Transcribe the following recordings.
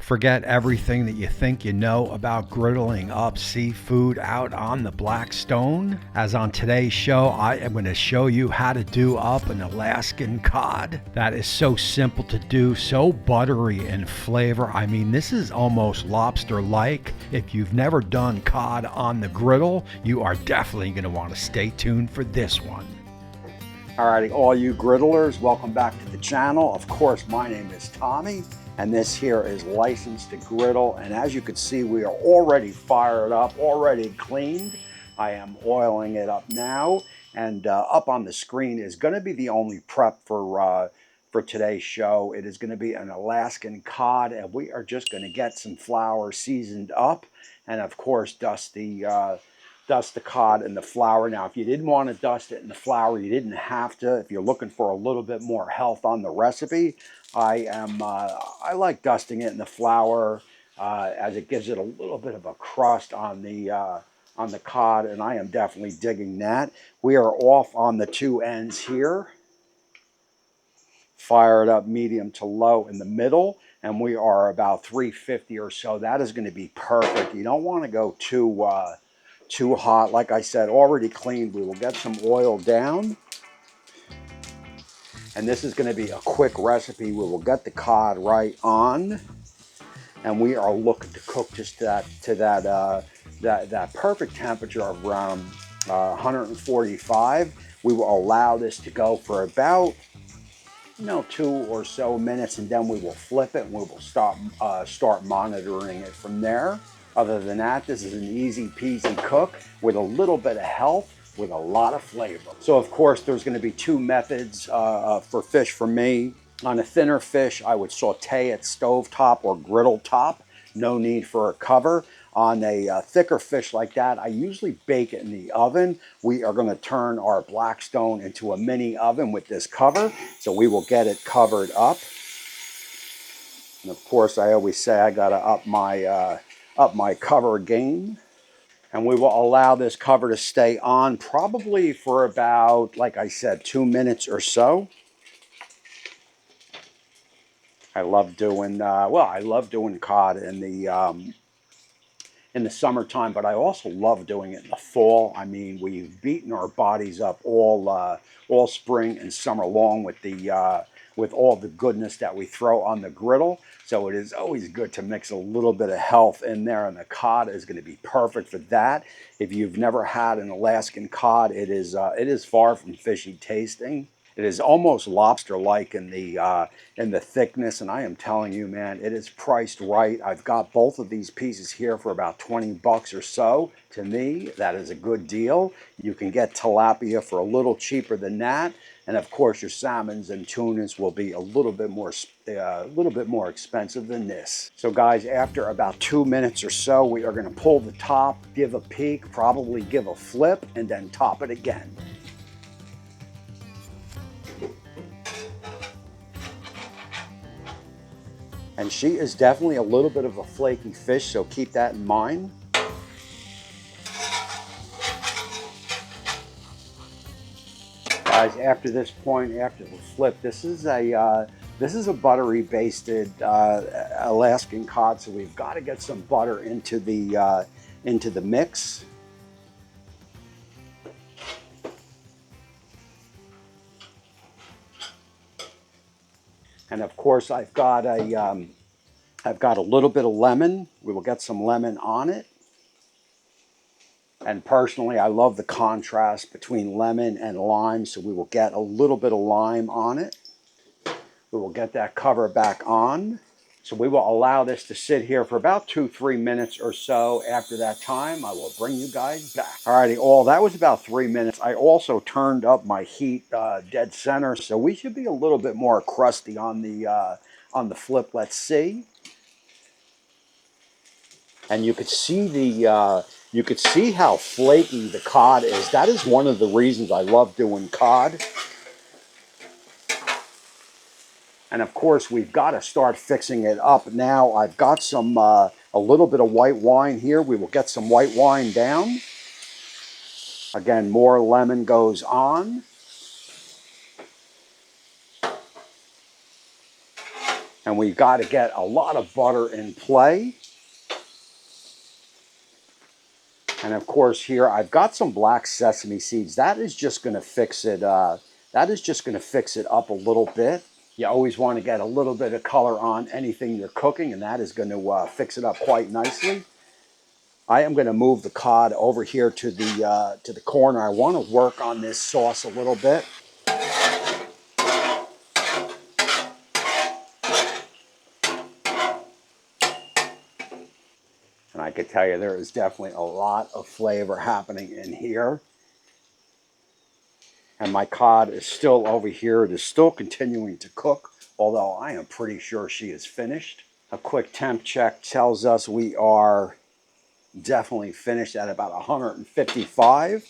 Forget everything that you think you know about griddling up seafood out on the Blackstone. As on today's show, I am going to show you how to do up an Alaskan cod. That is so simple to do, so buttery in flavor. I mean, this is almost lobster-like. If you've never done cod on the griddle, you are definitely going to want to stay tuned for this one. Alrighty, all you griddlers, welcome back to the channel. Of course, my name is Tommy, and this here is Licensed to Griddle. And as you can see, we are already fired up, already cleaned. I am oiling it up now, and up on the screen is going to be the only prep for today's show. It is going to be an Alaskan cod, and we are just going to get some flour seasoned up, and of course, dust the cod in the flour. Now, if you didn't want to dust it in the flour, you didn't have to. If you're looking for a little bit more health on the recipe, I like dusting it in the flour as it gives it a little bit of a crust on the cod, and I am definitely digging that. We are off on the two ends here. Fire it up medium to low in the middle, and we are about 350 or so. That is going to be perfect. You don't want to go too hot. Like I said, already cleaned. We will get some oil down, and this is going to be a quick recipe. We will get the cod right on, and we are looking to cook just that perfect temperature of around 145. We will allow this to go for about 2 or so minutes, and then we will flip it and we will start monitoring it from there. Other than that, this is an easy peasy cook with a little bit of health, with a lot of flavor. So of course, there's going to be two methods for fish for me. On a thinner fish, I would saute it stovetop or griddle top. No need for a cover. On a thicker fish like that, I usually bake it in the oven. We are going to turn our Blackstone into a mini oven with this cover, so we will get it covered up. And of course, I always say I got to up my cover game. And we will allow this cover to stay on probably for about, like I said, 2 minutes or so. I love doing I love doing cod in the summertime, but I also love doing it in the fall. I mean, we've beaten our bodies up all spring and summer long with all the goodness that we throw on the griddle. So it is always good to mix a little bit of health in there, and the cod is going to be perfect for that. If you've never had an Alaskan cod, it is far from fishy tasting. It is almost lobster-like in the thickness, and I am telling you, man, it is priced right. I've got both of these pieces here for about 20 bucks or so. To me, that is a good deal. You can get tilapia for a little cheaper than that, and of course, your salmons and tunas will be a little bit more expensive than this. So, guys, after about 2 minutes or so, we are going to pull the top, give a peek, probably give a flip, and then top it again. And she is definitely a little bit of a flaky fish, so keep that in mind. Guys, after this point, after the flip, this is a buttery basted Alaskan cod, so we've got to get some butter into the mix. And of course, I've got a little bit of lemon. We will get some lemon on it. And personally, I love the contrast between lemon and lime, so we will get a little bit of lime on it. We will get that cover back on. So we will allow this to sit here for about 2-3 minutes or so. After that time, I will bring you guys back. Alrighty, that was about 3 minutes. I also turned up my heat dead center, so we should be a little bit more crusty on the flip. Let's see. And you could see how flaky the cod is. That is one of the reasons I love doing cod. And of course, we've got to start fixing it up now. I've got some a little bit of white wine here. We will get some white wine down. Again, more lemon goes on. And we got to get a lot of butter in play. And of course here I've got some black sesame seeds. That is just going to fix it. That is just going to fix it up a little bit. You always want to get a little bit of color on anything you're cooking, and that is going to fix it up quite nicely. I am going to move the cod over here to the corner. I want to work on this sauce a little bit. And I can tell you there is definitely a lot of flavor happening in here. And my cod is still over here. It is still continuing to cook, although I am pretty sure she is finished. A quick temp check tells us we are definitely finished at about 155.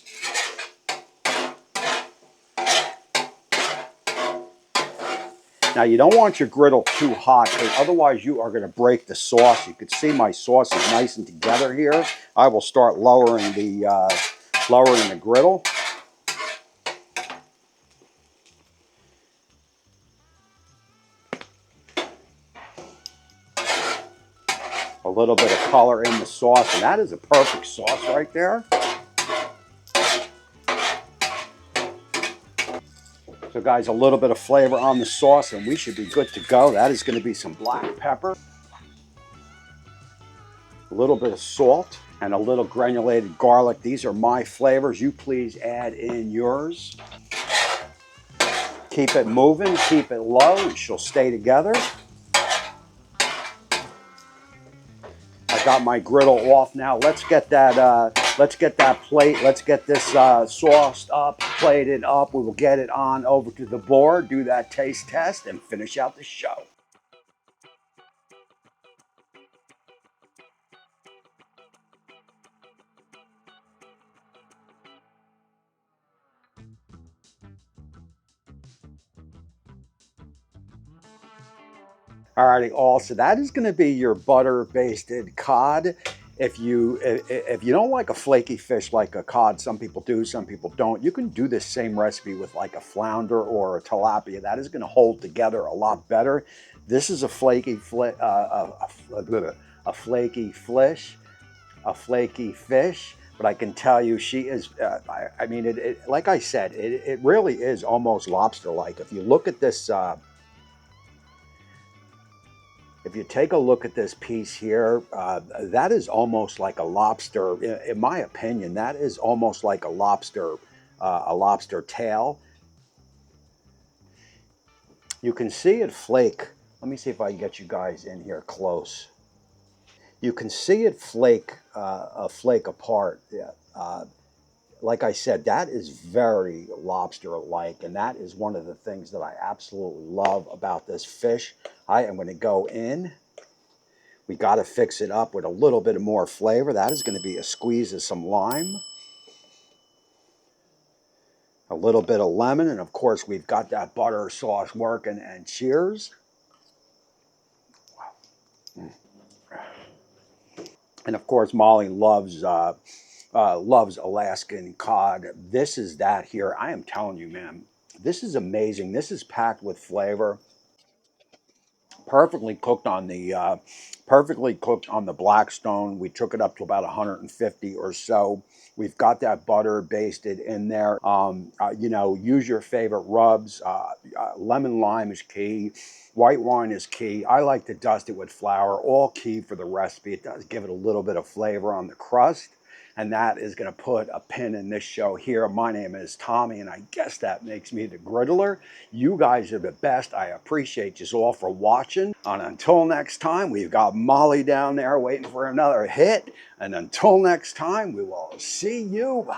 Now you don't want your griddle too hot because otherwise you are going to break the sauce. You can see my sauce is nice and together here. I will start lowering the griddle. A little bit of color in the sauce, and that is a perfect sauce right there. So guys, a little bit of flavor on the sauce and we should be good to go. That is going to be some black pepper, a little bit of salt, and a little granulated garlic. These are my flavors. You please add in yours. Keep it moving, keep it low, and she'll stay together. I got my griddle off now. Let's get that plate. Let's get this sauced up, plated up. We will get it on over to the board, do that taste test, and finish out the show. Alrighty, all. So that is going to be your butter basted cod. If you don't like a flaky fish like a cod, some people do, some people don't. You can do this same recipe with like a flounder or a tilapia. That is going to hold together a lot better. This is a flaky fish, a flaky fish. But I can tell you, she is. I mean, like I said, it really is almost lobster-like. If you look at this. If you take a look at this piece here, that is almost like a lobster. In my opinion, that is almost like a lobster tail. You can see it flake. Let me see if I can get you guys in here close. You can see it flake apart. Yeah. Like I said, that is very lobster-like, and that is one of the things that I absolutely love about this fish. I am going to go in. We got to fix it up with a little bit of more flavor. That is going to be a squeeze of some lime, a little bit of lemon, and of course we've got that butter sauce working, and cheers. And of course Molly loves Alaskan cod. This is that here. I am telling you, man, this is amazing. This is packed with flavor. Perfectly cooked on the Blackstone. We took it up to about 150 or so. We've got that butter basted in there. Use your favorite rubs. Lemon lime is key. White wine is key. I like to dust it with flour. All key for the recipe. It does give it a little bit of flavor on the crust. And that is going to put a pin in this show here. My name is Tommy, and I guess that makes me the Griddler. You guys are the best. I appreciate you all for watching. And until next time, we've got Molly down there waiting for another hit. And until next time, we will see you.